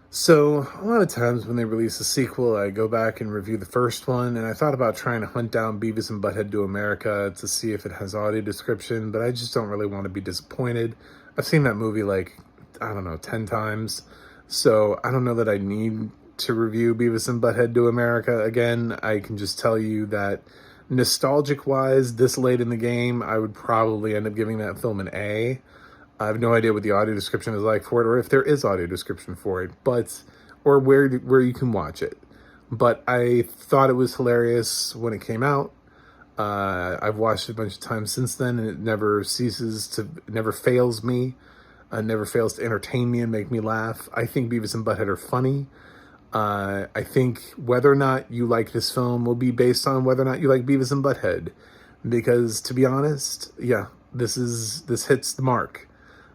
So, a lot of times when they release a sequel, I go back and review the first one, and I thought about trying to hunt down Beavis and Butthead Do America to see if it has audio description, but I just don't really want to be disappointed. I've seen that movie like, I don't know, 10 times, so I don't know that I need to review Beavis and Butthead Do America again. I can just tell you that nostalgic wise, this late in the game, I would probably end up giving that film an A. I have no idea what the audio description is like for it, or if there is audio description for it, but or where you can watch it. But I thought it was hilarious when it came out. I've watched it a bunch of times since then, and it never fails me. Never fails to entertain me and make me laugh. I think Beavis and Butthead are funny. I think whether or not you like this film will be based on whether or not you like Beavis and Butthead. Because to be honest, yeah, this hits the mark.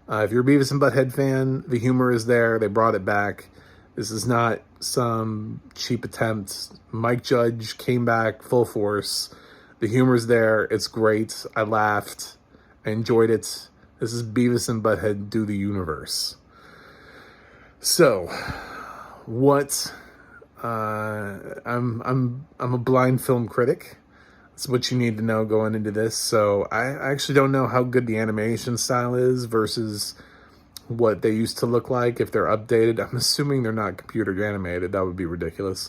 If you're a Beavis and Butthead fan, the humor is there. They brought it back. This is not some cheap attempt. Mike Judge came back full force. The humor's there. It's great. I laughed. I enjoyed it. This is Beavis and Butthead Do the Universe. So, what? I'm a blind film critic. That's what you need to know going into this. So I actually don't know how good the animation style is versus what they used to look like. If they're updated, I'm assuming they're not computer animated. That would be ridiculous.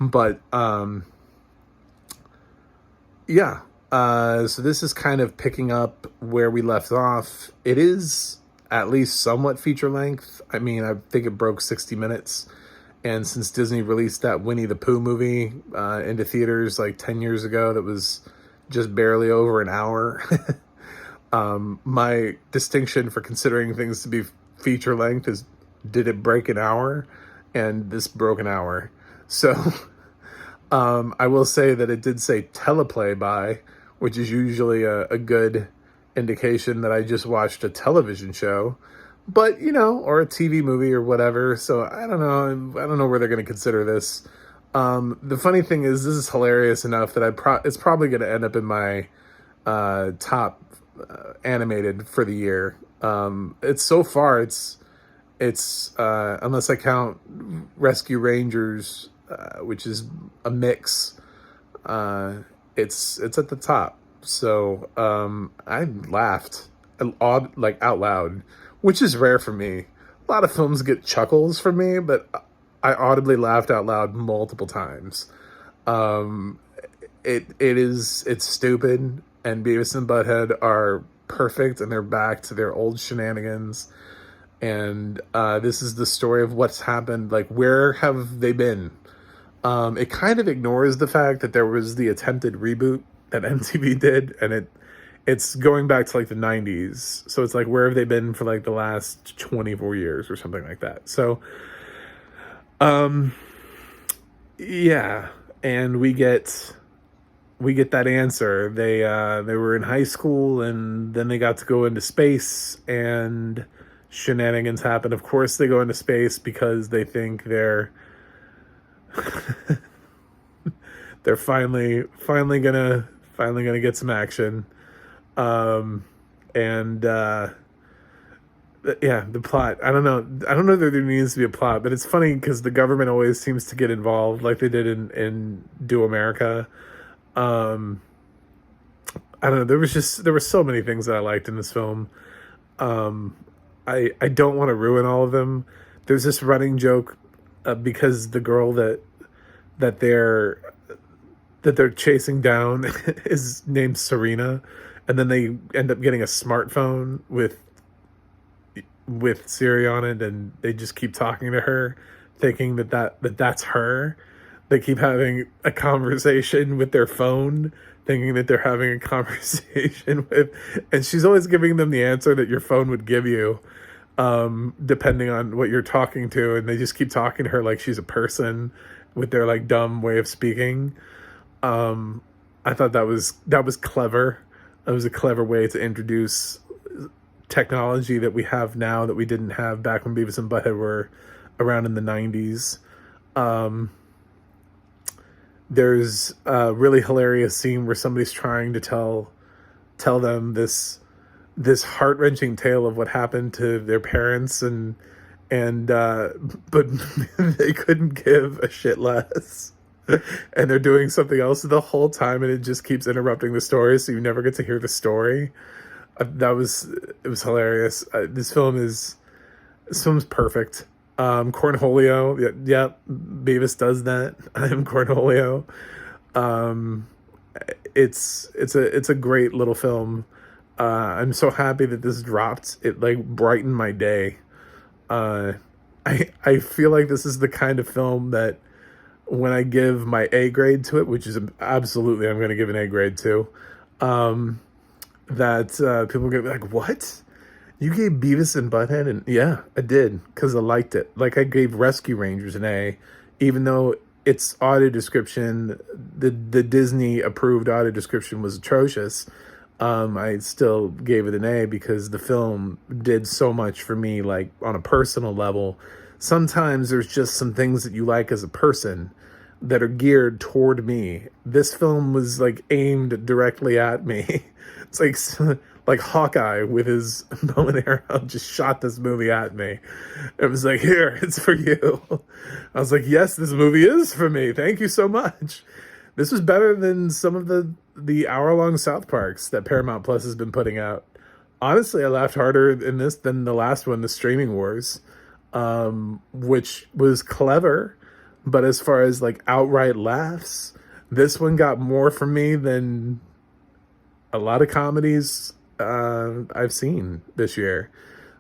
But yeah. So this is kind of picking up where we left off. It is at least somewhat feature length. I mean, I think it broke 60 minutes. And since Disney released that Winnie the Pooh movie into theaters like 10 years ago, that was just barely over an hour. My distinction for considering things to be feature length is, did it break an hour? And this broke an hour. So I will say that it did say teleplay by, which is usually a good indication that I just watched a television show. But, or a TV movie or whatever. So I don't know. I don't know where they're going to consider this. The funny thing is, this is hilarious enough that it's probably going to end up in my top animated for the year. It's so far, it's unless I count Rescue Rangers, which is a mix. It's at the top. So I laughed out loud, which is rare for me. A lot of films get chuckles from me, but I audibly laughed out loud multiple times. It's stupid, and Beavis and Butthead are perfect, and they're back to their old shenanigans. And this is the story of what's happened. Like, where have they been? It kind of ignores the fact that there was the attempted reboot that MTV did, and it's going back to like the 90s. So it's like, where have they been for like the last 24 years or something like that? So, yeah. And we get that answer. They were in high school, and then they got to go into space, and shenanigans happen. Of course they go into space because they think they're they're finally gonna get some action. Yeah, the plot. I don't know that there needs to be a plot, but it's funny because the government always seems to get involved, like they did in Do America. I don't know. There were so many things that I liked in this film. I don't want to ruin all of them. There's this running joke because the girl that they're chasing down is named Serena. And then they end up getting a smartphone with Siri on it, and they just keep talking to her, thinking that's her. They keep having a conversation with their phone, thinking that they're having a conversation with, and she's always giving them the answer that your phone would give you, depending on what you're talking to, and they just keep talking to her like she's a person with their like dumb way of speaking. I thought that was clever. It was a clever way to introduce technology that we have now that we didn't have back when Beavis and Butthead were around in the 90s. There's a really hilarious scene where somebody's trying to tell them this heart-wrenching tale of what happened to their parents, and and but they couldn't give a shit less. And they're doing something else the whole time, and it just keeps interrupting the story, so you never get to hear the story. It was hilarious. This film's perfect. Cornholio, yeah, Beavis does that. I am Cornholio. Um, it's a great little film. I'm so happy that this dropped. It like brightened my day. Uh, I feel like this is the kind of film that when I give my A grade to it, which is absolutely I'm going to give an A grade to, that people are going to be like, what? You gave Beavis and Butthead? And yeah, I did, because I liked it. Like I gave Rescue Rangers an A, even though its audio description, the Disney approved audio description was atrocious. I still gave it an A because the film did so much for me, like on a personal level. Sometimes there's just some things that you like as a person that are geared toward me. This film was like aimed directly at me. It's like Hawkeye with his bow and arrow just shot this movie at me. It was like, here, it's for you. I was like, yes, this movie is for me. Thank you so much. This was better than some of the hour-long South Parks that Paramount Plus has been putting out. Honestly, I laughed harder in this than the last one, the Streaming Wars, which was clever. But as far as like outright laughs, this one got more from me than a lot of comedies I've seen this year.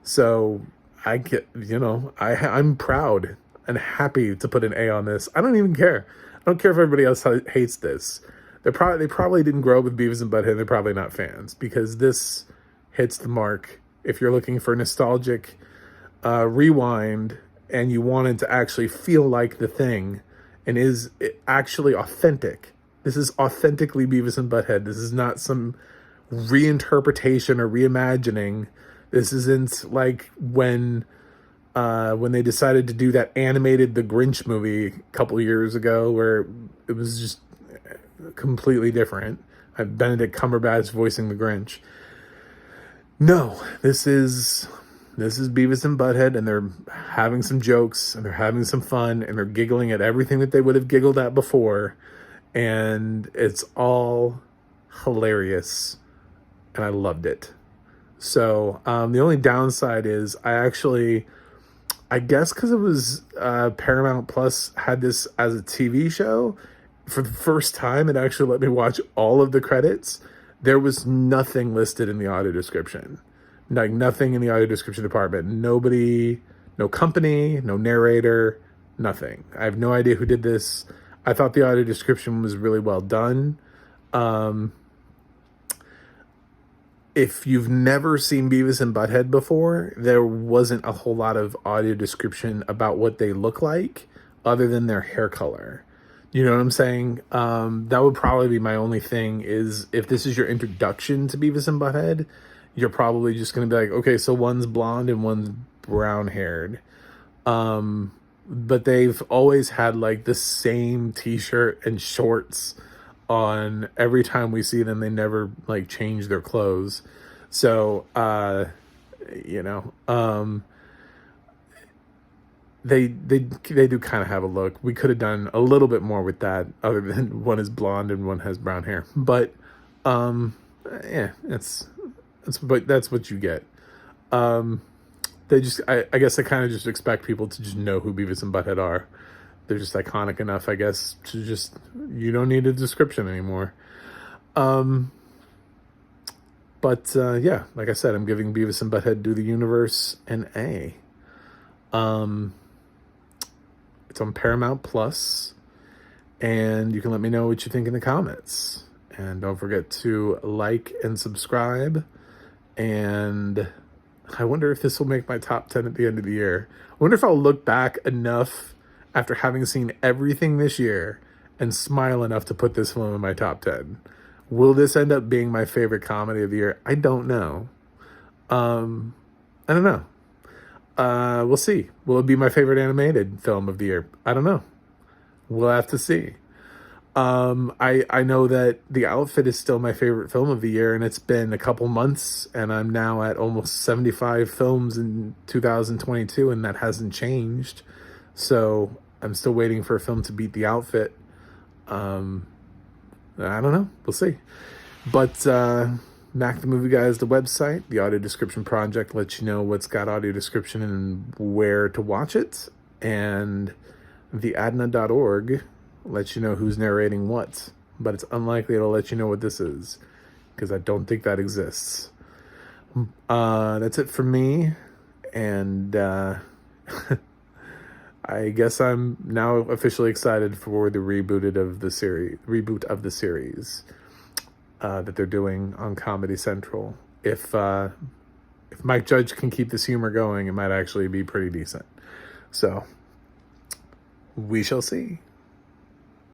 So I get, I'm proud and happy to put an A on this. I don't even care. I don't care if everybody else hates this. They probably didn't grow up with Beavis and Butthead. They're probably not fans, because this hits the mark. If you're looking for nostalgic rewind and you wanted to actually feel like the thing, and is it actually authentic. This is authentically Beavis and Butthead. This is not some reinterpretation or reimagining. This isn't like when they decided to do that animated The Grinch movie a couple years ago, where it was just completely different. Benedict Cumberbatch voicing the Grinch. No, this is Beavis and Butthead, and they're having some jokes, and they're having some fun, and they're giggling at everything that they would have giggled at before, and it's all hilarious, and I loved it. So the only downside is I guess because it was Paramount Plus had this as a TV show, for the first time it actually let me watch all of the credits. There was nothing listed in the audio description. Like nothing in the audio description department. Nobody, no company, no narrator, nothing. I have no idea who did this. I thought the audio description was really well done. If you've never seen Beavis and Butthead before, there wasn't a whole lot of audio description about what they look like other than their hair color. You know what I'm saying? That would probably be my only thing, is if this is your introduction to Beavis and Butthead, you're probably just going to be like, okay, so one's blonde and one's brown haired. But they've always had like the same t-shirt and shorts on every time we see them. They never like change their clothes. So, they do kind of have a look. We could have done a little bit more with that, other than one is blonde and one has brown hair. But, yeah, but that's what you get. They just, I guess I kind of just expect people to just know who Beavis and Butthead are. They're just iconic enough, I guess, to just, you don't need a description anymore. But yeah, like I said, I'm giving Beavis and Butthead Do the Universe an A. It's on Paramount Plus, and you can let me know what you think in the comments. And don't forget to like and subscribe. And I wonder if this will make my top 10 at the end of the year. I wonder if I'll look back enough after having seen everything this year and smile enough to put this film in my top 10. Will this end up being my favorite comedy of the year? I don't know. I don't know. We'll see. Will it be my favorite animated film of the year? I don't know. We'll have to see. I know that The Outfit is still my favorite film of the year, and it's been a couple months, and I'm now at almost 75 films in 2022, and that hasn't changed. So I'm still waiting for a film to beat The Outfit. I don't know. We'll see. But Mac the Movie Guy is the website. The audio description project lets you know what's got audio description and where to watch it. And the adna.org lets you know who's narrating what. But it's unlikely it'll let you know what this is, because I don't think that exists. That's it for me. And I guess I'm now officially excited for the reboot of the series that they're doing on Comedy Central. If Mike Judge can keep this humor going, it might actually be pretty decent. So we shall see.